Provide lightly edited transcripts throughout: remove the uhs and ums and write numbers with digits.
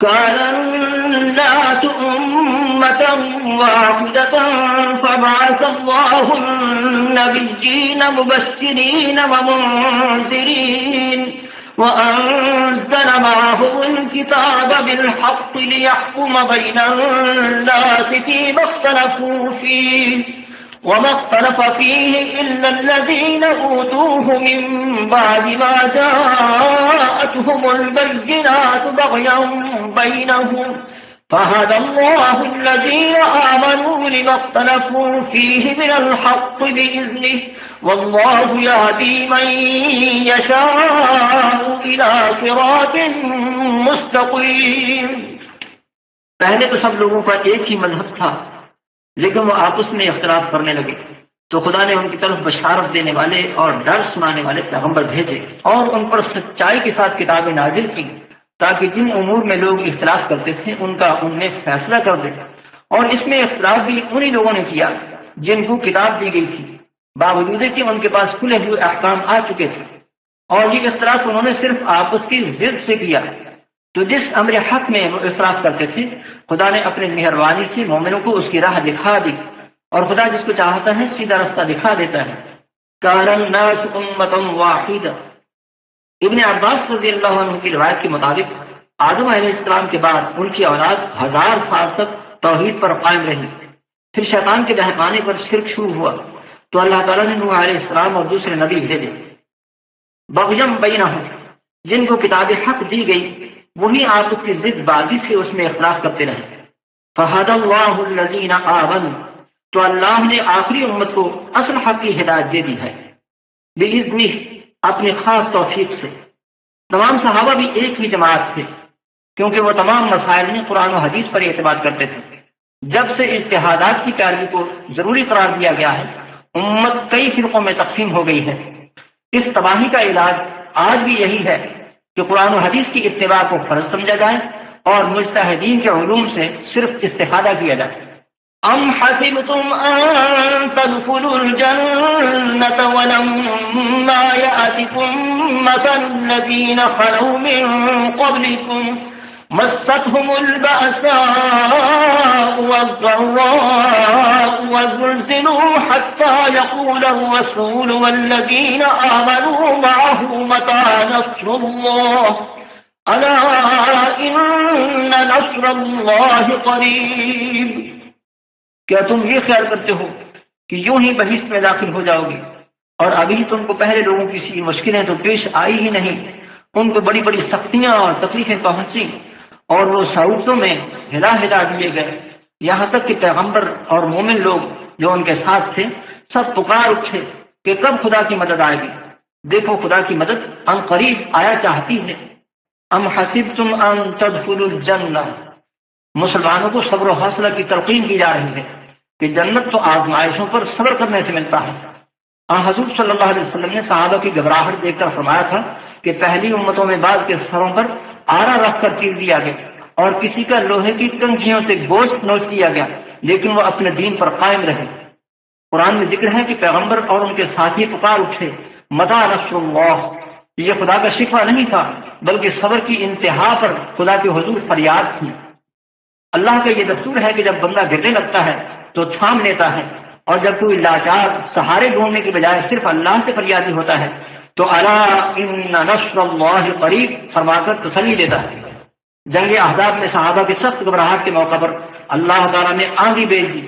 كان الناس أمة واحدة فبعث الله النبيين مبشرين ومنذرين وأنزل معهم الكتاب بالحق ليحكم بين الناس فيما اختلفوا فيه وما اختلف فيه إلا الذين أوتوه من بعد ما جاءتهم البينات بغيا بينهم فهدى الله الذين آمنوا لما اختلفوا فيه من الحق بإذنه والله يهدي من يشاء إلى صراط مستقيم۔ پہلے تو سب لوگوں کا ایک ہی مذہب تھا، لیکن وہ آپس میں اختلاف کرنے لگے تو خدا نے ان کی طرف بشارت دینے والے اور ڈر سنانے والے پیغمبر بھیجے اور ان پر سچائی کے ساتھ کتابیں نازل کی تاکہ جن امور میں لوگ اختلاف کرتے تھے ان کا ان میں فیصلہ کر دے۔ اور اس میں اختلاف بھی انہی لوگوں نے کیا جن کو کتاب دی گئی تھی، باوجود کہ ان کے پاس کھلے ہوئے احکام آ چکے تھے، اور یہ اختلاف انہوں نے صرف آپس کی ضد سے کیا۔ تو جس امر حق میں وہ اختلاف کرتے تھے خدا نے اپنی مہربانی سے مومنوں کو اس کی راہ دکھا دی، اور خدا جس کو چاہتا ہے سیدھا رستہ دکھا دیتا ہے۔ کان الناس امۃ واحدہ۔ ابن عباس رضی اللہ عنہ کی روایت کے مطابق آدم علیہ السلام کے بعد ان کی اولاد 1000 سال تک توحید پر قائم رہی، پھر شیطان کے بہکانے پر شرک شروع ہوا تو اللہ تعالیٰ نے نوح علیہ السلام اور دوسرے نبی بھیجے۔ بغیم بینہم، جن کو کتاب حق دی گئی وہی آپس کی ضد بازی سے اس میں اختلاف کرتے رہے۔ فہدی اللہ الذین آمنوا، تو اللہ نے آخری امت کو اصل حق کی ہدایت دے دی ہے، بإذنہ، اپنی خاص توفیق سے۔ تمام صحابہ بھی ایک ہی جماعت تھے کیونکہ وہ تمام مسائل میں قرآن و حدیث پر اعتماد کرتے تھے۔ جب سے اجتہادات کی پیروی کو ضروری قرار دیا گیا ہے امت کئی فرقوں میں تقسیم ہو گئی ہے۔ اس تباہی کا علاج آج بھی یہی ہے کہ قرآن و حدیث کی اتباع کو فرض سمجھا جائے اور مجتہدین کے علوم سے صرف استفادہ کیا جائے۔ ام حسبتم ان تدخلوا الجنة ولما يأتكم مثل الذين خلوا من قبلكم مستهم البأساء والضراء وزلزلوا حتى يقول الرسول والذين آمنوا معه متى نصر الله ألا إن نصر الله قريب۔ کیا تم یہ خیال کرتے ہو کہ یوں ہی بہشت میں داخل ہو جاؤ گے اور ابھی تم کو پہلے لوگوں کی سی مشکلیں تو پیش آئی ہی نہیں، ان کو بڑی بڑی سختیاں اور تکلیفیں پہنچی اور وہ صعوبتوں میں ہلا دیے گئے، یہاں تک کہ پیغمبر اور مومن لوگ جو ان کے ساتھ تھے سب پکار اٹھے کہ کب خدا کی مدد آئے گی۔ دیکھو خدا کی مدد ان قریب آیا چاہتی ہے۔ ام حسبتم ان تدخلوا الجنہ، مسلمانوں کو صبر و حوصلہ کی تلقین کی جا رہی ہے کہ جنت تو آزمائشوں پر صبر کرنے سے ملتا ہے۔ حضور صلی اللہ علیہ وسلم نے صحابہ کی گھبراہٹ دیکھ کر فرمایا تھا کہ پہلی امتوں میں بعض کے سروں پر آرا رکھ کر چیر دیا گیا اور کسی کا لوہے کی کنگھیوں سے گوشت نوچ دیا گیا لیکن وہ اپنے دین پر قائم رہے۔ قرآن میں ذکر ہے کہ پیغمبر اور ان کے ساتھی پکار اٹھے متى نصر اللہ، یہ خدا کا شکوہ نہیں تھا بلکہ صبر کی انتہا پر خدا کے حضور فریاد تھی۔ اللہ کا یہ دستور ہے کہ جب بندہ گرنے لگتا ہے تو تھام لیتا ہے، اور جب کوئی لاچار سہارے ڈھونڈنے کی بجائے صرف اللہ سے فریادی ہوتا ہے تو الا ان نصر اللہ قریب فرما کر تسلی دیتا ہے۔ جنگ احزاب میں صحابہ کی سخت گھبراہٹ کے موقع پر اللہ تعالیٰ نے آندھی بھیج دی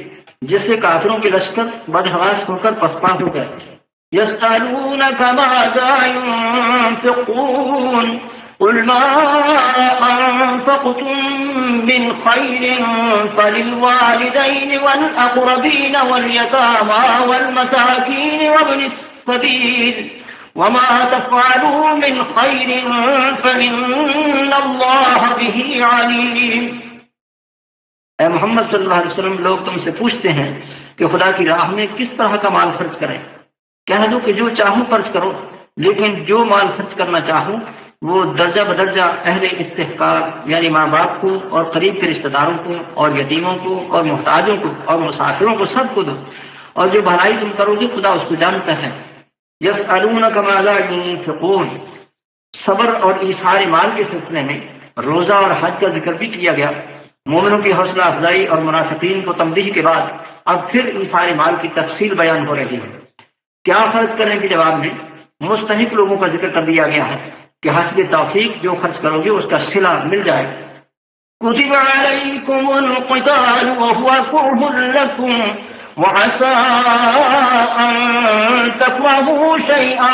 جس سے کافروں کے لشکر بدحواس ہو کر پسپا ہو گئے۔ يسألونك ماذا ينفقون قل ما أنفقتم من خير فللوالدين والأقربين واليتامى والمساكين وابن السبيل وما تفعلوا من خير فإن الله به عليم۔ اے محمد صلی اللہ علیہ وسلم، لوگ تم سے پوچھتے ہیں کہ خدا کی راہ میں کس طرح کا مال خرچ کریں۔ کہہ دو کہ جو چاہو خرچ کرو، لیکن جو مال خرچ کرنا چاہو وہ درجہ بدرجہ اہل استحقاق یعنی ماں باپ کو اور قریب کے رشتہ داروں کو اور یتیموں کو اور محتاجوں کو اور مسافروں کو سب کو دو، اور جو بھلائی تم کرو گے خدا اس کو جانتا ہے۔ یسألونک ماذا ينفقون، صبر اور ایثار مال کے سلسلے میں روزہ اور حج کا ذکر بھی کیا گیا۔ مومنوں کی حوصلہ افزائی اور منافقین کو تنبیہ کے بعد اب پھر انصار مال کی تفصیل بیان ہو رہی ہے۔ کیا خرچ کرنے کے جواب میں مستحق لوگوں کا ذکر کر دیا گیا ہے کہ حسب توفیق جو خرچ کرو گے اس کا صلہ مل جائے گا۔ كتب عليكم القتال وهو كره لكم وعسى أن تكرهوا شيئا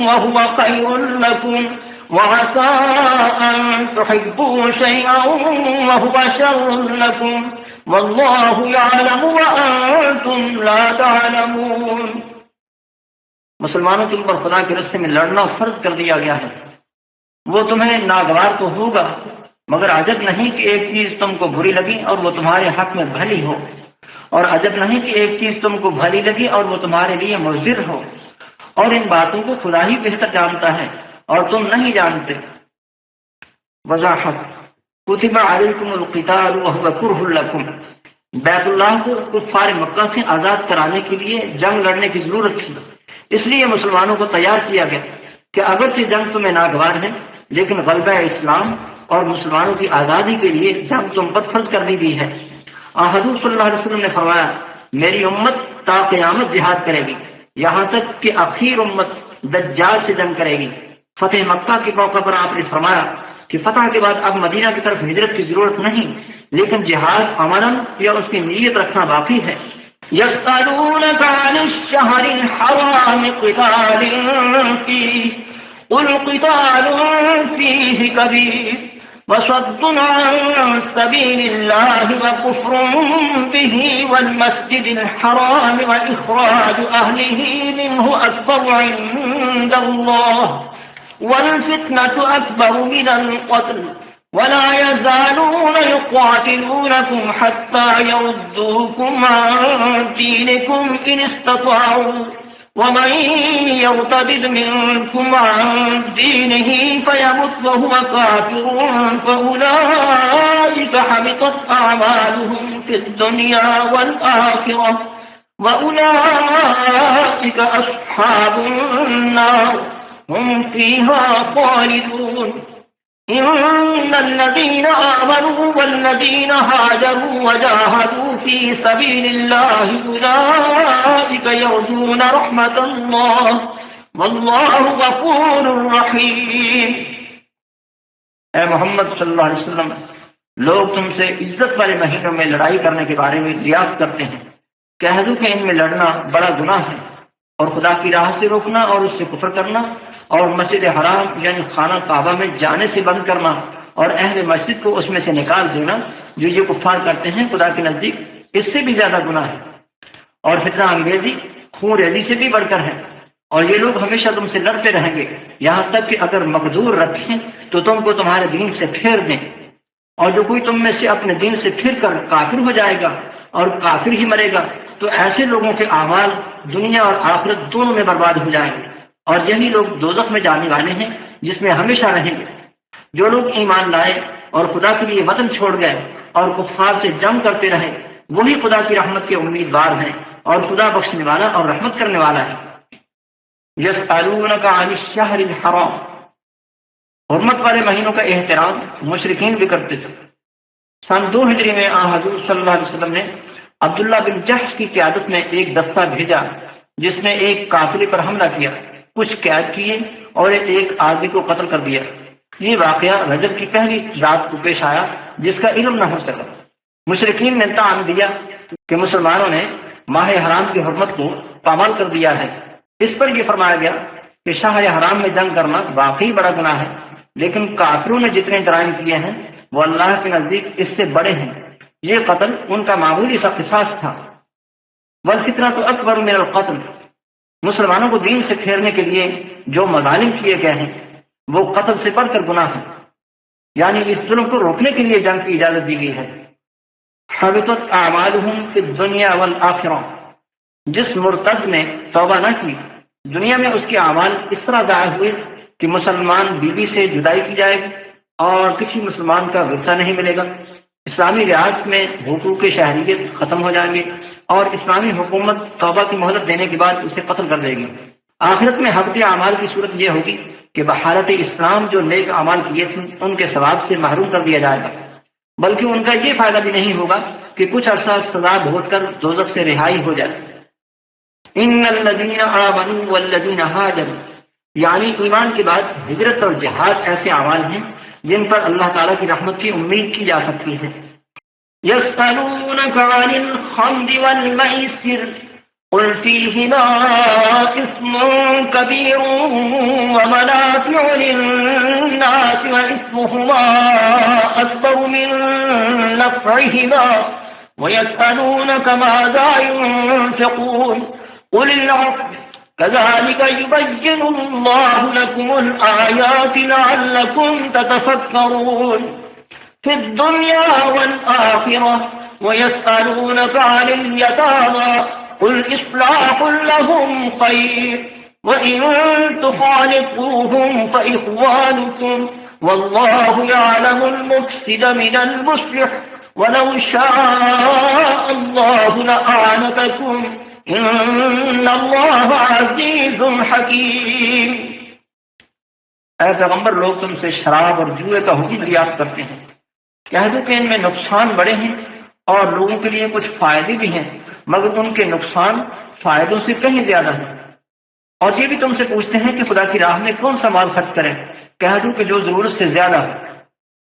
وهو خير لكم وعسى أن تحبوا شيئا وهو شر لكم والله يعلم وأنتم لا تعلمون۔ مسلمانوں کے اوپر خدا کے راستے میں لڑنا فرض کر دیا گیا ہے۔ وہ تمہیں ناگوار تو ہوگا، مگر عجب نہیں کہ ایک چیز تم کو بری لگی اور وہ تمہارے حق میں بھلی ہو، اور عجب نہیں کہ ایک چیز تم کو بھلی لگی اور وہ تمہارے لیے مضر ہو، اور ان باتوں کو خدا ہی بہتر جانتا ہے اور تم نہیں جانتے۔ وضاحت: کتب علیکم القتال وهو کرہ لکم، بیت اللہ کو کفار مکہ سے آزاد کرانے کے لیے جنگ لڑنے کی ضرورت تھی، اس لیے مسلمانوں کو تیار کیا گیا کہ اگرچہ جنگ تمہیں ناگوار ہے لیکن غلبہ اسلام اور مسلمانوں کی آزادی کے لیے جنگ تم پر فرض کر دی گئی ہے۔ حضور صلی اللہ علیہ وسلم نے فرمایا، میری امت تا قیامت جہاد کرے گی، یہاں تک کہ اخیر امت دجال سے جنگ کرے گی۔ فتح مکہ کے موقع پر آپ نے فرمایا کہ فتح کے بعد اب مدینہ کی طرف ہجرت کی ضرورت نہیں، لیکن جہاد عملاً یا اس کی نیت رکھنا باقی ہے۔ يسألونك عن الشهر الحرام قتال فيه قل قتال فيه كبير وصد عن سبيل الله وكفر به والمسجد الحرام وإخراج أهله منه أكبر عند الله والفتنة أكبر من القتل ولا يزالون يقاتلونكم حتى يردوكم عن دينكم إن استطاعوا ومن يرتد منكم عن دينه فيمت وهو كافر فأولئك حبطت أعمالهم في الدنيا والآخرة وأولئك أصحاب النار هم فيها خالدون۔ إن الذين آمنوا والذين هاجروا وجاهدوا في سبيل الله أولئك يرجون رحمة الله والله غفور رحيم۔ اے محمد صلی اللہ علیہ وسلم، لوگ تم سے عزت والے مہینوں میں لڑائی کرنے کے بارے میں دریافت کرتے ہیں، کہہ دو کہ ان میں لڑنا بڑا گناہ ہے، اور خدا کی راہ سے روکنا اور اس سے کفر کرنا اور مسجد حرام یعنی خانہ کعبہ میں جانے سے بند کرنا اور اہل مسجد کو اس میں سے نکال دینا جو یہ کفار کرتے ہیں، خدا کے نزدیک اس سے بھی زیادہ گناہ ہے، اور فتنہ انگیزی خون ریزی سے بھی بڑھ کر ہے، اور یہ لوگ ہمیشہ تم سے لڑتے رہیں گے یہاں تک کہ اگر مقدور رکھیں تو تم کو تمہارے دین سے پھیر دیں، اور جو کوئی تم میں سے اپنے دین سے پھر کر کافر ہو جائے گا اور کافر ہی مرے گا تو ایسے لوگوں کے اعمال دنیا اور آخرت دونوں میں برباد ہو جائیں گے، اور یہی لوگ دوزخ میں جانے والے ہیں جس میں ہمیشہ رہیں گے۔ جو لوگ ایمان لائے اور خدا کے لیے وطن چھوڑ گئے اور کفار سے جنگ کرتے رہے وہی خدا کی رحمت کے امیدوار ہیں، اور خدا بخشنے والا اور رحمت کرنے والا ہے۔ یسألونک عن الشہر الحرام، حرمت والے مہینوں کا احترام مشرکین بھی کرتے تھے۔ سن 2 ہجری میں حضور صلی اللہ علیہ وسلم نے عبداللہ بن جحش کی قیادت میں ایک دستہ بھیجا جس نے ایک قافلے پر حملہ کیا، کچھ قید کیے اور ایک آدمی کو قتل کر دیا۔ یہ واقعہ رجب کی پہلی رات کو پیش آیا جس کا علم نہ ہو سکا۔ مشرکین نے تعان دیا کہ مسلمانوں نے ماہ حرام کی حرمت کو پامال کر دیا ہے۔ اس پر یہ فرمایا گیا کہ شہر حرام میں جنگ کرنا واقعی بڑا گناہ ہے، لیکن کافروں نے جتنے جرائم کیے ہیں وہ اللہ کے نزدیک اس سے بڑے ہیں۔ یہ قتل ان کا معمولی سا قصاص تھا۔ والفتنۃ اکبر من القتل، مسلمانوں کو دین سے پھیرنے کے لیے جو مظالم کیے گئے ہیں وہ قتل سے بڑھ کر گناہ ہے، یعنی اس ظلم کو روکنے کے لیے جنگ کی اجازت دی گئی ہے۔ حبطت اعمالهم فی الدنیا والآخرہ، جس مرتد نے توبہ نہ کی دنیا میں اس کے اعمال اس طرح ضائع ہوئے کہ مسلمان بیوی سے جدائی کی جائے گی اور کسی مسلمان کا ورثہ نہیں ملے گا، اسلامی ریاست میں حقوق شہریت ختم ہو جائیں گے اور اسلامی حکومت توبہ کی مہلت دینے کے بعد اسے قتل کر دے گی۔ آخرت میں حبط اعمال کی صورت یہ ہوگی کہ بحالت اسلام جو نیک اعمال کیے تھے ان کے ثواب سے محروم کر دیا جائے گا، بلکہ ان کا یہ فائدہ بھی نہیں ہوگا کہ کچھ عرصہ سزا بھوگ کر دوزخ سے رہائی ہو جائے۔ ان الذین آمنوا والذین ہاجروا، یعنی ایمان کے بعد ہجرت اور جہاد ایسے اعمال ہیں جن پر اللہ تعالیٰ کی رحمت کی امید کی جا سکتی ہے۔ يسألونك عن الخمر والميسر قل فيهما إثم كبير ومنافع للناس وإثمهما أكبر من نفعهما ويسألونك ماذا ينفقون قل العفو كذلك يبين الله لكم الآيات لعلكم تتفكرون في الدنيا والآخرة ويسألونك عن اليتامى قل إصلاح لهم خير وإن تخالطوهم فإخوانكم والله يعلم المفسد من المصلح ولو شاء الله لأعنتكم إن الله عزيز حكيم۔ اے پیغمبر، لوگ تم سے شراب اور جوئے کا حکم دریافت کرتے ہیں، کہہ دو کہ ان میں نقصان بڑے ہیں اور لوگوں کے لیے کچھ فائدے بھی ہیں، مگر ان کے نقصان فائدوں سے کہیں زیادہ ہیں۔ اور یہ بھی تم سے پوچھتے ہیں کہ خدا کی راہ میں کون سا مال خرچ کریں، کہہ دو کہ جو ضرورت سے زیادہ ہے۔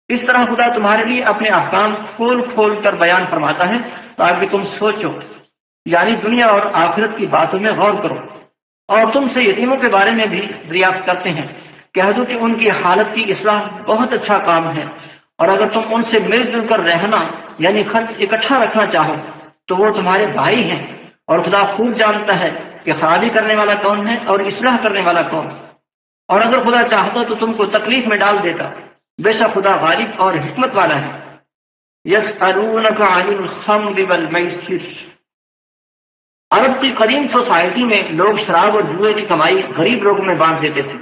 اس طرح خدا تمہارے لیے اپنے احکام کھول کھول کر بیان فرماتا ہے تاکہ تم سوچو، یعنی دنیا اور آخرت کی باتوں میں غور کرو۔ اور تم سے یتیموں کے بارے میں بھی دریافت کرتے ہیں، کہہ دو کہ ان کی حالت کی اصلاح بہت اچھا کام ہے، اور اگر تم ان سے مل جل کر رہنا یعنی خرچ اکٹھا رکھنا چاہو تو وہ تمہارے بھائی ہیں، اور خدا خوب جانتا ہے کہ خرابی کرنے والا کون ہے اور اصلاح کرنے والا کون۔ اور اگر خدا چاہتا تو تم کو تکلیف میں ڈال دیتا، بے شک خدا غالب اور حکمت والا ہے۔ یسألونک عن الخمر والمیسر، عرب کی قدیم سوسائٹی میں لوگ شراب اور جوئے کی کمائی غریب لوگوں میں بانٹ دیتے تھے،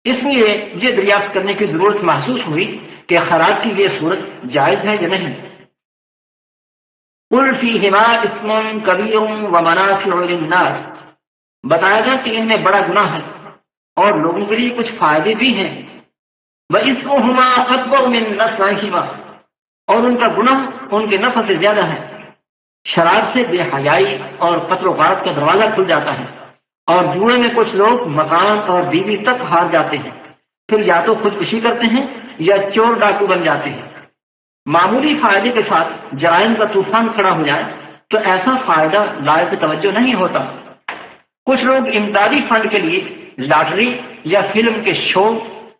اس لیے یہ دریافت کرنے کی ضرورت محسوس ہوئی کہ خیرات کی یہ صورت جائز ہے یا نہیں۔ قل فیہما اثم کبیر ومنافع للناس، بتایا گیا کہ ان میں بڑا گناہ ہے اور لوگوں کے لیے کچھ فائدے بھی ہیں۔ واسمہما اکبر من نفعہما، اور ان کا گناہ ان کے نفع سے زیادہ ہے۔ شراب سے بے حیائی اور قتل و غارت کا دروازہ کھل جاتا ہے، اور جوئے میں کچھ لوگ مکان اور بیوی تک ہار جاتے ہیں، پھر یا تو خودکشی کرتے ہیں یا چور ڈاکو بن جاتے ہیں۔ معمولی فائدے کے ساتھ جرائم کا طوفان کھڑا ہو جائے تو ایسا فائدہ لائق توجہ نہیں ہوتا۔ کچھ لوگ امدادی فنڈ کے لیے لاٹری یا فلم کے شو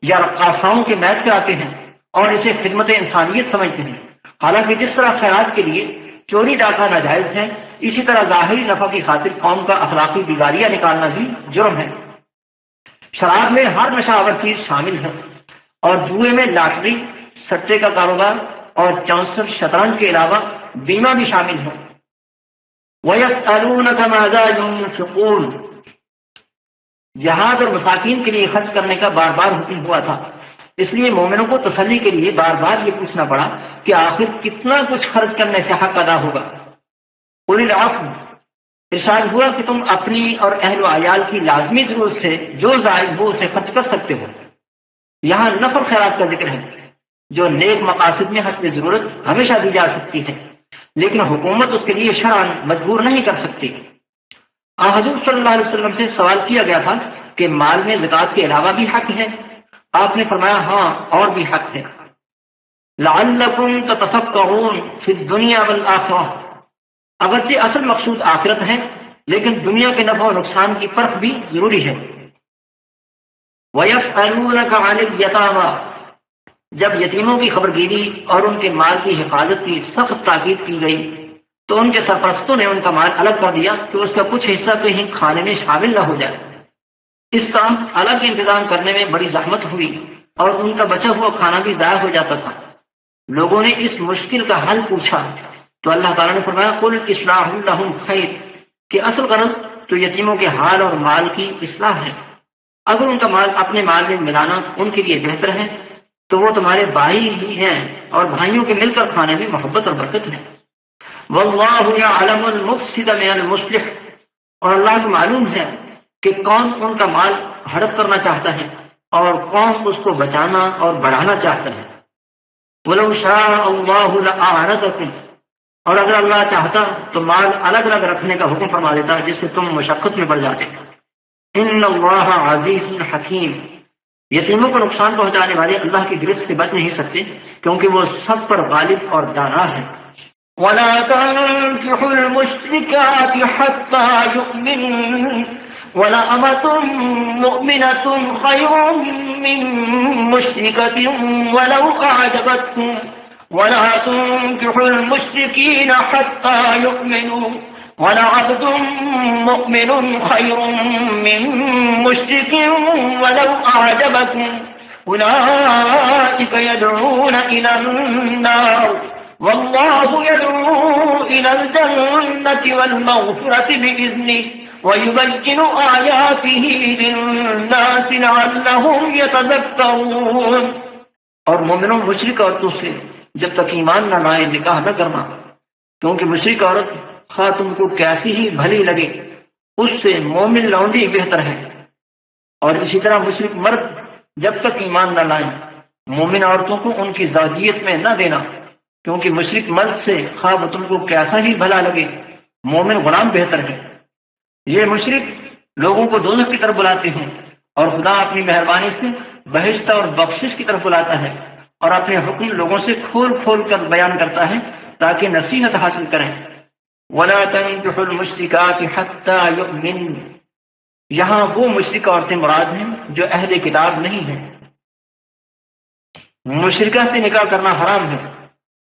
یا رقاصاؤں کے میچ کراتے ہیں اور اسے خدمت انسانیت سمجھتے ہیں، حالانکہ جس طرح خیرات کے لیے چوری ڈاکہ ناجائز ہے، اسی طرح ظاہری نفع کی خاطر قوم کا اخلاقی بگاڑیاں نکالنا بھی جرم ہے۔ شراب میں ہر نشہ آور چیز شامل ہے، اور جوئے میں لاٹری، سٹے کا کاروبار اور چانسر شطرنج کے علاوہ بیمہ بھی شامل ہے۔ وَيَسْأَلُونَكَ مَاذَا يُنْفِقُونَ، جہاد اور مساکین کے لیے خرچ کرنے کا بار بار حکم ہوا تھا، اس لیے مومنوں کو تسلی کے لیے بار بار یہ پوچھنا پڑا کہ آخر کتنا کچھ خرچ کرنے سے حق ادا ہوگا۔ قُلِ الْعَفْوَ، ارشاد ہوا کہ تم اپنی اور اہل و عیال کی لازمی ضرورت سے جو زائد ہو اسے خرچ کر سکتے ہو۔ یہاں نفل خیرات کا ذکر ہے جو نیک مقاصد میں حسب ضرورت ہمیشہ دی جا سکتی ہے، لیکن حکومت اس کے لیے شرعاً مجبور نہیں کر سکتی۔ حضور صلی اللہ علیہ وسلم سے سوال کیا گیا تھا کہ مال میں زکوٰۃ کے علاوہ بھی حق ہے؟ آپ نے فرمایا ہاں، اور بھی حق ہے۔ لعلکم تتفکرون فی الدنیا والآخرہ، اگرچہ اصل مقصود آخرت ہے لیکن دنیا کے نفع و نقصان کی پرکھ بھی ضروری ہے۔ وَيَسْأَلُونَكَ عَنِ الْيَتَامَى، جب یتیموں کی خبرگیری اور ان کے مال کی حفاظت کی سخت تاکید کی گئی تو ان کے سرپرستوں نے ان کا مال الگ کر دیا کہ اس کا کچھ حصہ کہیں کھانے میں شامل نہ ہو جائے۔ اس کام الگ انتظام کرنے میں بڑی زحمت ہوئی اور ان کا بچا ہوا کھانا بھی ضائع ہو جاتا تھا۔ لوگوں نے اس مشکل کا حل پوچھا تو اللہ تعالیٰ نے فرمایا قل اصلاح لهم خیر، کہ اصل غرض تو یتیموں کے حال اور مال کی اصلاح ہے۔ اگر ان کا مال اپنے مال میں ملانا ان کے لیے بہتر ہے تو وہ تمہارے بھائی ہی ہیں، اور بھائیوں کے مل کر کھانے میں محبت اور برکت ہے۔ واللہ یعلم المفسد من المصلح، اور اللہ کو معلوم ہے کہ کون ان کا مال ہڑپ کرنا چاہتا ہے اور قوم اس کو بچانا اور بڑھانا چاہتا ہے۔ وَلَوْ شَاءَ اللَّهُ لَأَعْنَتَكُمْ، اور اگر اللہ چاہتا تو مال الگ الگ رکھنے کا حکم فرما دیتا جس سے تم مشقت میں پڑ جاتے۔ ان اللہ عزیز حکیم، یتیموں کو نقصان پہنچانے والے اللہ کی گرفت سے بچ نہیں سکتے کیونکہ وہ سب پر غالب اور دانا ہے۔ ولا تنكحوا المشركات حتى يؤمنن ولأمة مؤمنة خير من مشركة ولو أعجبتكم ولا تنكحوا المشركين حتى يؤمنوا ولعبد مؤمن خير من مشرك ولو أعجبكم أولئك يدعون إلى النار والله يدعو إلى الجنة والمغفرة بإذنه ويبين آياته للناس لعلهم يتذكرون۔ اور مومنوں مشرک عورتوں سے جب تک ایمان نہ لائے نکاح نہ کرنا، کیونکہ مشرک عورت خواہ تم کو کیسی ہی بھلی لگے اس سے مومن لونڈی بہتر ہے۔ اور اسی طرح مشرک مرد جب تک ایمان نہ لائیں مومن عورتوں کو ان کی زوجیت میں نہ دینا، کیونکہ مشرک مرد سے خواہ وہ تم کو کیسا ہی بھلا لگے مومن غلام بہتر ہے۔ یہ مشرک لوگوں کو دوزخ کی طرف بلاتے ہیں اور خدا اپنی مہربانی سے بہشت اور بخشش کی طرف بلاتا ہے اور اپنے حکم لوگوں سے کھول کھول کر بیان کرتا ہے تاکہ نصیحت حاصل کریں۔ وَلَا تَنكِحُوا الْمُشْرِكَاتِ حَتَّى يُؤْمِنْ، یہاں وہ مشرک عورتیں مراد ہیں جو اہل کتاب نہیں ہیں۔ مشرکہ سے نکاح کرنا حرام ہے،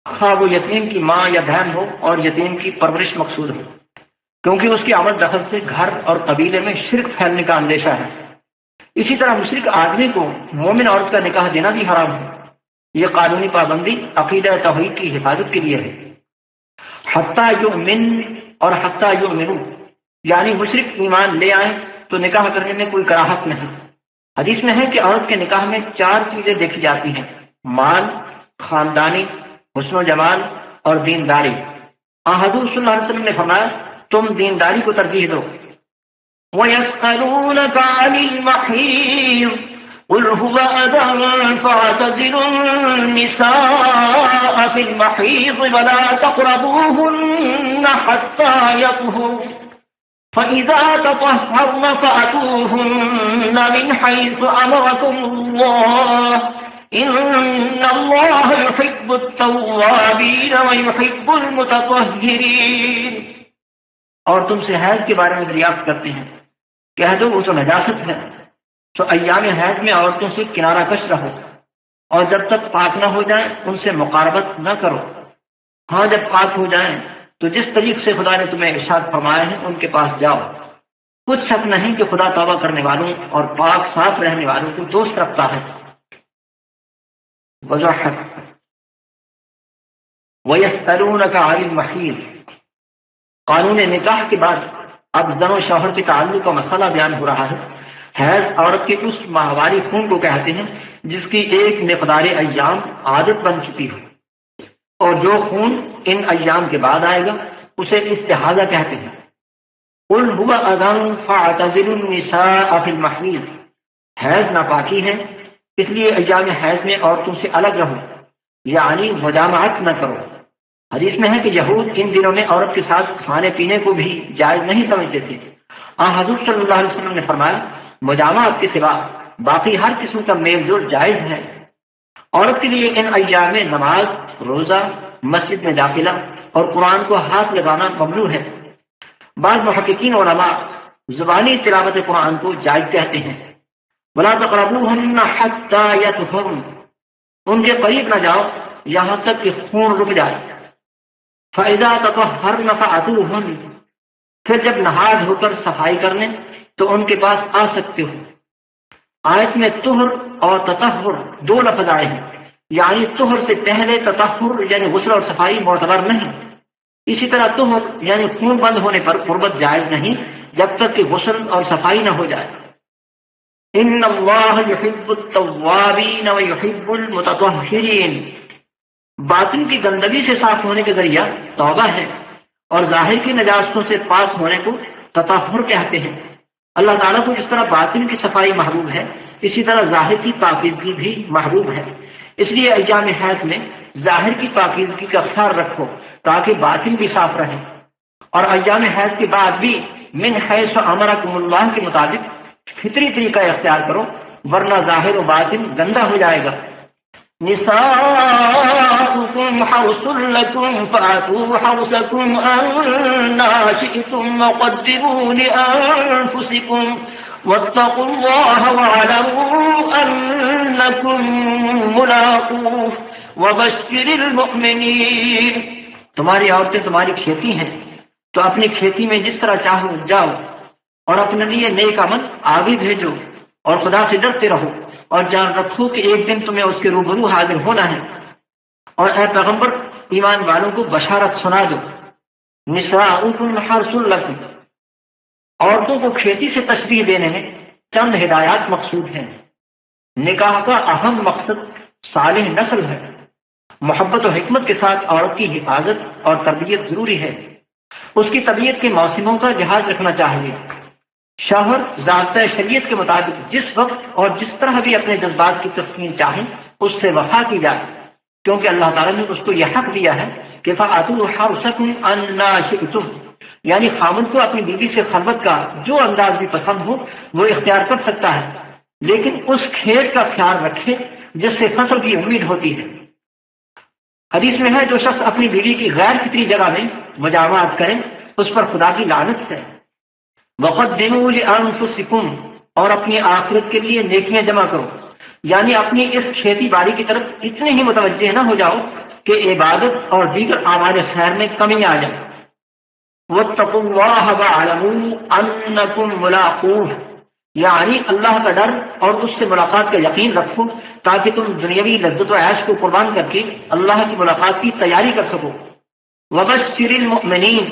خواہ وہ یتیم کی ماں یا بہن ہو اور یتیم کی پرورش مقصود ہو، کیونکہ اس کی آمد دخل سے گھر اور قبیلے میں شرک پھیلنے کا اندیشہ ہے۔ اسی طرح مشرک آدمی کو مومن عورت کا نکاح دینا بھی حرام ہے۔ یہ قانونی پابندی عقیدہ توحید کی حفاظت کے لیے ہے۔ حتیٰ یؤمن اور حتیٰ یؤمنو، یعنی مشرک ایمان لے آئیں تو نکاح کرنے میں کوئی کراہت نہیں۔ حدیث میں ہے کہ عورت کے نکاح میں 4 چیزیں دیکھی جاتی ہیں: مال، خاندانی، حسن و جمال اور دینداری۔ حضور صلی اللہ علیہ وسلم نے فرمایا تم دینداری کو ترجیح دو۔ وَيَسْأَلُونَكَ عَنِ الْمَحِيضِ قُلْ هُوَ أَذًى فَاعْتَزِلُوا النِّسَاءَ فِي الْمَحِيضِ وَلَا تَقْرَبُوهُنَّ حَتَّى يَطْهُرْنَ فَإِذَا تَطَهَّرْنَ فَأْتُوهُنَّ مِنْ حَيْثُ أَمَرَكُمُ اللَّهُ إِنَّ اللَّهَ يُحِبُّ التَّوَّابِينَ وَيُحِبُّ الْمُتَطَهِّرِينَ۔ اور تم سے حیض کے بارے میں دریافت کرتے ہیں، کہہ دو وہ تو نجاست ہے، تو ایام حیض میں عورتوں سے کنارہ کش رہو، اور جب تک پاک نہ ہو جائیں ان سے مقاربت نہ کرو۔ ہاں جب پاک ہو جائیں تو جس طریق سے خدا نے تمہیں ارشاد فرمایا ہے ان کے پاس جاؤ۔ کچھ شک نہیں کہ خدا توبہ کرنے والوں اور پاک صاف رہنے والوں کو دوست رکھتا ہے۔ وضاحت۔ وَيَسْأَلُونَكَ عَنِ الْمَحِيضِ، قانون نکاح کے بعد اب زن و شوہر کے تعلق کا مسئلہ بیان ہو رہا ہے۔ حیض عورت کے اس ماہواری خون کو کہتے ہیں جس کی ایک مقدار ایام عادت بن چکی ہو، اور جو خون ان ایام کے بعد آئے گا اسے استحاضہ کہتے ہیں۔ قُلْ هُوَ أَذًى فَاعْتَزِلُوا النِّسَاءَ فِي الْمَحِيضِ، حیض ناپاکی ہے اس لیے ایام حیض میں عورتوں سے الگ رہو، یعنی مجامعت نہ کرو۔ حدیث میں ہے کہ یہود ان دنوں میں عورت کے ساتھ کھانے پینے کو بھی جائز نہیں سمجھتے تھے۔ حضور صلی اللہ علیہ وسلم نے فرمایا مجامعت کے سوا باقی ہر قسم کا میل جول جائز ہے۔ عورت کے لیے ان ایام میں نماز، روزہ، مسجد میں داخلہ اور قرآن کو ہاتھ لگانا ممنوع ہے۔ بعض محققین علماء زبانی تلاوت قرآن کو جائز کہتے ہیں۔ وَلَا تَقْرَبُوهُنَّ حَتَّى يَطْهُرْنَ، ان کے قریب نہ جاؤ یہاں تک کہ خون رک جائے۔ فَإِذَا تَطَهَّرْنَ فَأْتُوهُنَّ، پھر جب نہا دھو کر صفائی کرنے تو ان کے پاس آ سکتے ہو۔ آیت میں طہر اور تطہر 2 لفظ آئے ہیں، یعنی طہر سے پہلے تطہر یعنی غسل اور صفائی معتبر نہیں۔ اسی طرح طہر یعنی خون بند ہونے پر قربت جائز نہیں جب تک کہ غسل اور صفائی نہ ہو جائے۔ ان اللہ یحب التوابین ویحب المتطہرین، باطن کی گندگی سے صاف ہونے کے ذریعہ توبہ ہے اور ظاہر کی نجاستوں سے پاک ہونے کو تطہر کہتے ہیں۔ اللہ تعالیٰ کو جس طرح باطن کی صفائی محبوب ہے اسی طرح ظاہر کی پاکیزگی بھی محبوب ہے، اس لیے ایام حیض میں ظاہر کی پاکیزگی کا خیال رکھو تاکہ باطن بھی صاف رہے، اور ایام حیض کے بعد بھی من حیث امرکم اللہ کے مطابق فطری طریقہ اختیار کرو، ورنہ ظاہر و باطن گندا ہو جائے گا۔ نساؤكم حرث لكم فأتوا حرثكم أنا شئتم وقدموا لأنفسكم واتقوا الله واعلموا أنكم ملاقوه وبشر المؤمنين۔ تمہاری عورتیں تمہاری کھیتی ہیں تو اپنی کھیتی میں جس طرح چاہو جاؤ، اور اپنے لیے نیک عمل آگے بھیجو، اور خدا سے ڈرتے رہو، اور جان رکھو کہ ایک دن تمہیں اس کے روبرو حاضر ہونا ہے۔ اور اے پیغمبر، ایمان والوں کو بشارت سنا دو۔ نساؤکم حرث لکم، عورتوں کو کھیتی سے تشبیہ دینے میں چند ہدایات مقصود ہیں۔ نکاح کا اہم مقصد صالح نسل ہے۔ محبت و حکمت کے ساتھ عورت کی حفاظت اور تربیت ضروری ہے۔ اس کی طبیعت کے موسموں کا لحاظ رکھنا چاہیے۔ شوہر ضابطۂ شریعت کے مطابق جس وقت اور جس طرح بھی اپنے جذبات کی تسکین چاہیں اس سے وفا کی جائے، کیونکہ اللہ تعالیٰ نے اس کو یہ حق دیا ہے کہ فَأْتُوا حَرْثَكُمْ أَنَّا شِئْتُمْ، یعنی خامند کو اپنی بیوی سے خلوت کا جو انداز بھی پسند ہو وہ اختیار کر سکتا ہے، لیکن اس کھیت کا خیال رکھے جس سے فصل کی امید ہوتی ہے۔ حدیث میں ہے جو شخص اپنی بیوی کی غیر فطری جگہ میں مجامعت کرے اس پر خدا کی لعنت ہے۔ وَقَدِّمُوا لِأَنفُسِكُمْ، اور اپنی آخرت کے لیے نیکیاں جمع کرو، یعنی اپنی اس کھیتی باڑی کی طرف اتنے ہی متوجہ نہ ہو جاؤ کہ عبادت اور دیگر اعمال خیر میں کمی آ جائے۔ وَاتَّقُوا اللَّهَ وَاعْلَمُوا أَنَّكُمْ مُلَاقُوهُ، یعنی اللہ کا ڈر اور اس سے ملاقات کا یقین رکھو تاکہ تم دنیاوی لذت و عیش کو قربان کر کے اللہ کی ملاقات کی تیاری کر سکو۔ وَبَشِّرِ الْمُؤْمِنِينَ،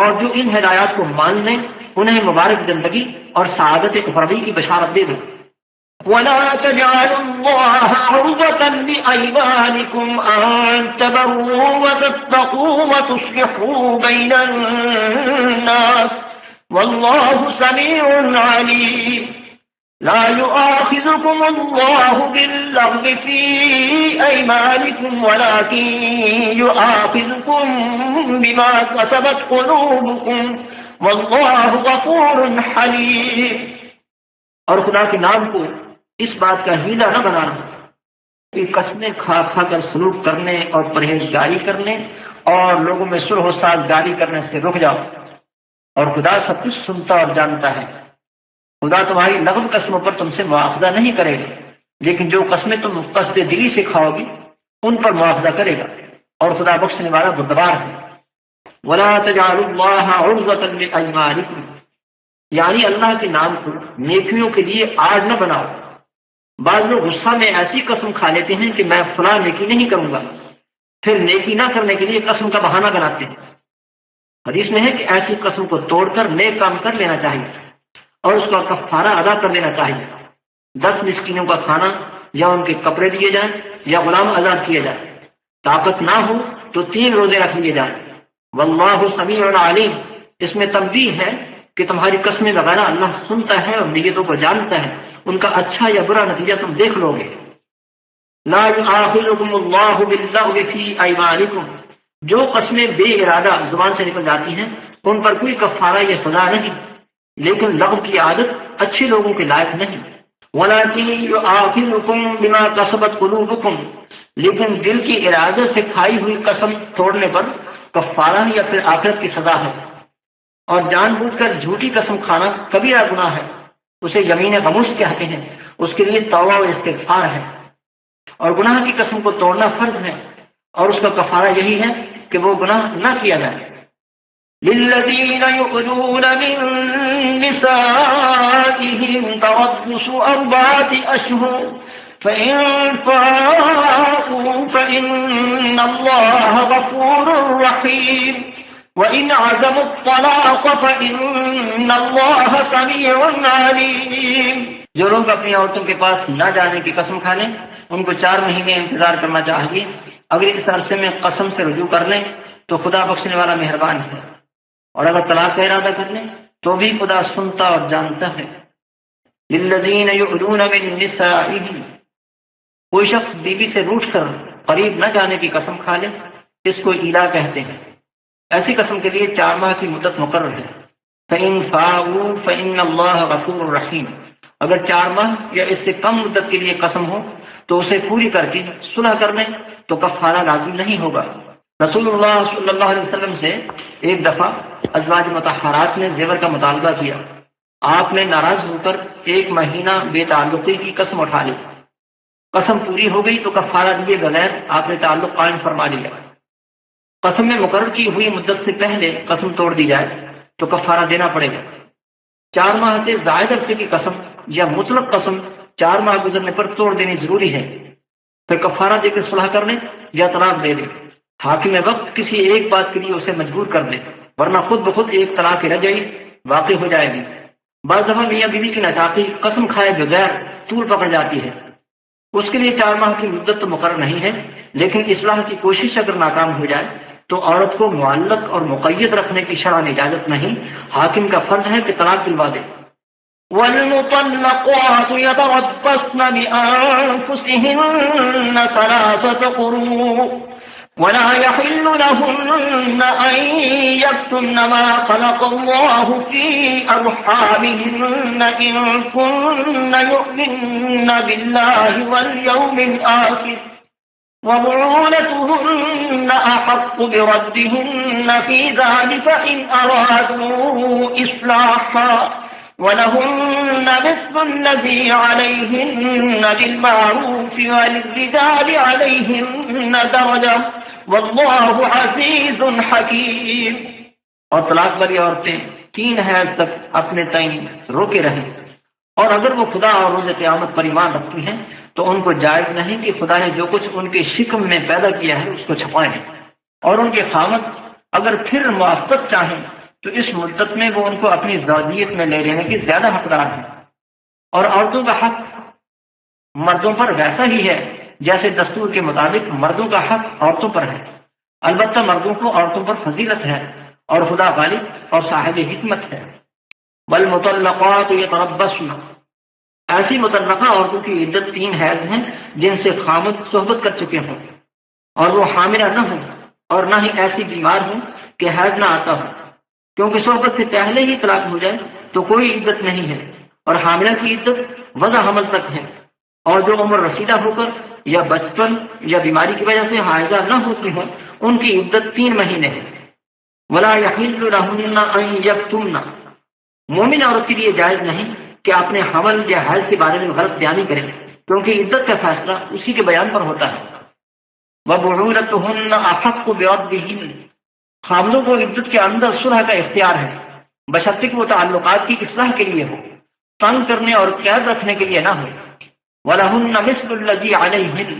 اور جو ان ہدایات کو مان لیں انہیں مبارک زندگی اور سعادت اخروی کی بشارت دے دو۔ ولا تجعلوا الله عرضة لأيمانكم أن تبروا وتتقوا وتصلحوا بين الناس والله سميع عليم۔ لا يؤاخذكم الله باللغو في أيمانكم ولكن يؤاخذكم بما كسبت قلوبكم والله غفور حليم۔ اور خدا کے نام کو اس بات کا ہیلا نہ بنانا کہ قسمیں کھا کھا کر سلوک کرنے اور پرہیزگاری کرنے اور لوگوں میں صلح و سازگاری کرنے سے رک جاؤ، اور خدا سب کچھ سنتا اور جانتا ہے۔ خدا تمہاری لغو قسموں پر تم سے مواخذہ نہیں کرے گا، لیکن جو قسمیں تم قصد دلی سے کھاؤ گی ان پر مواخذہ کرے گا، اور خدا بخشنے والا بردبار ہے۔ وَلَا تَجْعَلُوا اللَّهَ عُرْضَةً لِأَيْمَانِكُمْ، یعنی اللہ کے نام کو نیکیوں کے لیے آڑ نہ بناؤ۔ بعض لوگ غصہ میں ایسی قسم کھا لیتے ہیں کہ میں فلاں نیکی نہیں کروں گا، پھر نیکی نہ کرنے کے لیے قسم کا بہانہ بناتے ہیں۔ حدیث میں ہے کہ ایسی قسم کو توڑ کر نیک کام کر لینا چاہیے اور اس کا کفارہ ادا کر لینا چاہیے۔ 10 مسکینوں کا کھانا یا ان کے کپڑے دیے جائیں یا غلام آزاد کیے جائیں۔ طاقت نہ ہو تو 3 روزے رکھ لیے جائیں۔ واللہ سمیع علیم، اس میں تنبیہ ہے کہ تمہاری قسمیں وغیرہ اللہ سنتا ہے اور نیتوں کو جانتا ہے، ان کا اچھا یا برا نتیجہ تم دیکھ لو گے۔ لا یؤاخذکم اللہ باللغو فی ایمانکم، جو قسمیں بے ارادہ زبان سے نکل جاتی ہیں ان پر کوئی کفارہ یا سزا نہیں، لیکن لغو کی عادت اچھے لوگوں کے لائق نہیں۔ ولکن یؤاخذکم بما کسبت قلوبکم، لیکن دل کی ارادے سے کھائی ہوئی قسم توڑنے پر کفارہ یا پھر آخرت کی سزا ہے۔ اور جان بوجھ کر جھوٹی قسم کھانا کبیرہ گناہ ہے، اسے یمین غموس کہتے ہیں، اس کے لیے توبہ و استغفار ہے۔ اور گناہ کی قسم کو توڑنا فرض ہے، اور اس کا کفارہ یہی ہے کہ وہ گناہ نہ کیا جائے۔ للذین یؤلون من نسائهم تربص 4 أشهر فإن فاءوا فإن الله غفور رحيم وإن عزموا الطلاق فإن الله سميع عليم۔ جو لوگ اپنی عورتوں کے پاس نہ جانے کی قسم کھا لیں ان کو 4 مہینے انتظار کرنا چاہیے۔ اگر اس عرصے میں قسم سے رجوع کر لیں تو خدا بخشنے والا مہربان ہے، اور اگر طلاق کا ارادہ کر لیں تو بھی خدا سنتا اور جانتا ہے۔ للذین یؤلون من نسائهم، کوئی شخص بیوی سے روٹھ کر قریب نہ جانے کی قسم کھا لے، اس کو ایلا کہتے ہیں۔ ایسی قسم کے لیے 4 ماہ کی مدت مقرر ہے۔ فَإِن فَاءُوا فَإِنَّ اللَّهَ غَفُورٌ رَحِيمٌ، اگر 4 ماہ یا اس سے کم مدت کے لیے قسم ہو تو اسے پوری کر کے صلح کر لیں تو کفارہ لازم نہیں ہوگا۔ رسول اللہ صلی اللہ علیہ وسلم سے ایک دفعہ ازواج مطہرات نے زیور کا مطالبہ کیا، آپ نے ناراض ہو کر 1 مہینہ بے تعلقی کی قسم اٹھا لی۔ قسم پوری ہو گئی تو کفارہ دیے بغیر آپ نے تعلق قائم فرما لیا۔ قسم میں مقرر کی ہوئی مدت سے پہلے قسم توڑ دی جائے تو کفارہ دینا پڑے گا۔ 4 ماہ سے زائد عرصے کی قسم یا مطلق قسم 4 ماہ گزرنے پر توڑ دینی ضروری ہے، پھر کفارہ دے کے صلح کر لیں یا طلاق دے دیں۔ حاکم وقت کسی ایک بات کے لیے اسے مجبور کر دے، ورنہ خود بخود ایک طلاق رجعی واقع ہو جائے گی۔ بعض دفعہ میاں بیوی کی ناچاقی قسم کھائے بغیر طول پکڑ جاتی ہے، اس کے لیے 4 ماہ کی مدت تو مقرر نہیں ہے، لیکن اصلاح کی کوشش اگر ناکام ہو جائے تو عورت کو معلق اور مقید رکھنے کی شرعاً اجازت نہیں، حاکم کا فرض ہے کہ طلاق دلوا دے۔ والمطلقات يتربصن بأنفسهن 3 قروء ولا يحل لهن أن يكتمن ما خلق الله في أرحامهن إن كن يؤمن بالله واليوم الآخر وبعولتهن أحق بردهن في ذلك إن أرادوا إصلاحا ولهن مثل الذي عليهن بالمعروف وللرجال عليهن درجة والله عزيز حكيم۔ اور طلاق والی عورتیں 3 حیض تک اپنے تئیں روکے رہیں، اور اگر وہ خدا اور روز قیامت پر ایمان رکھتی ہیں تو ان کو جائز نہیں کہ خدا نے جو کچھ ان کے شکم میں پیدا کیا ہے اس کو چھپائیں، اور ان کے خاوند اگر پھر موافقت چاہیں تو اس مدت میں وہ ان کو اپنی زوجیت میں لے لینے کی زیادہ حقدار ہیں۔ اور عورتوں کا حق مردوں پر ویسا ہی ہے جیسے دستور کے مطابق مردوں کا حق عورتوں پر ہے، البتہ مردوں کو عورتوں پر فضیلت ہے اور خدا غالب اور صاحب حکمت ہے۔ والمطلقات یتربصن، ایسی مطلقہ عورتوں کی عدت 3 حیض ہیں جن سے خامد صحبت کر چکے ہوں اور وہ حاملہ نہ ہوں، اور نہ ہی ایسی بیمار ہوں کہ حیض نہ آتا ہو، کیونکہ صحبت سے پہلے ہی طلاق ہو جائے تو کوئی عدت نہیں ہے، اور حاملہ کی عدت وضع حمل تک ہے، اور جو عمر رسیدہ ہو کر یا بچپن یا بیماری کی وجہ سے حائضہ نہ ہوتی ہوں ان کی عدت 3 مہینے ہے۔ ولا يحل لهن ان يكتمن، مومن عورت کے لیے جائز نہیں کہ اپنے حمل یا حیض کے بارے میں غلط بیانی کریں، کیونکہ عدت کا فیصلہ اسی کے بیان پر ہوتا ہے۔ وبعولتهن احق بردهن، خامدوں کو عدت کے اندر صلح کا اختیار ہے، بشرطے کہ وہ تعلقات کی اصلاح کے لیے ہو، تنگ کرنے اور قید رکھنے کے لیے نہ ہو۔ وَلَهُنَّ مِثْلُ الَّذِي عَلَيْهِنَّ،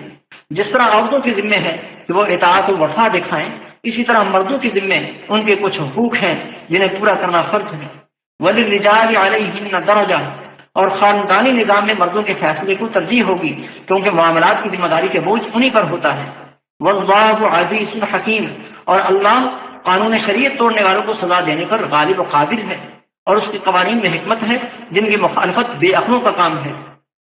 جس طرح عورتوں کی ذمہ ہے کہ وہ اطاعت و وفا دکھائیں، اسی طرح مردوں کی ذمہ ان کے کچھ حقوق ہیں جنہیں پورا کرنا فرض ہے۔ وَلِلرِّجَالِ عَلَيْهِنَّ دَرَجَةٌ، اور خاندانی نظام میں مردوں کے فیصلے کو ترجیح ہوگی کیونکہ معاملات کی ذمہ داری کے بوجھ انہی پر ہوتا ہے۔ وَاللَّهُ عَزِيزٌ حَكِيمٌ، اور اللہ قانون شریعت توڑنے والوں کو سزا دینے پر غالب و قادر ہے، اور اس کے قوانین میں حکمت ہے جن کی مخالفت بے عقلوں کا کام ہے۔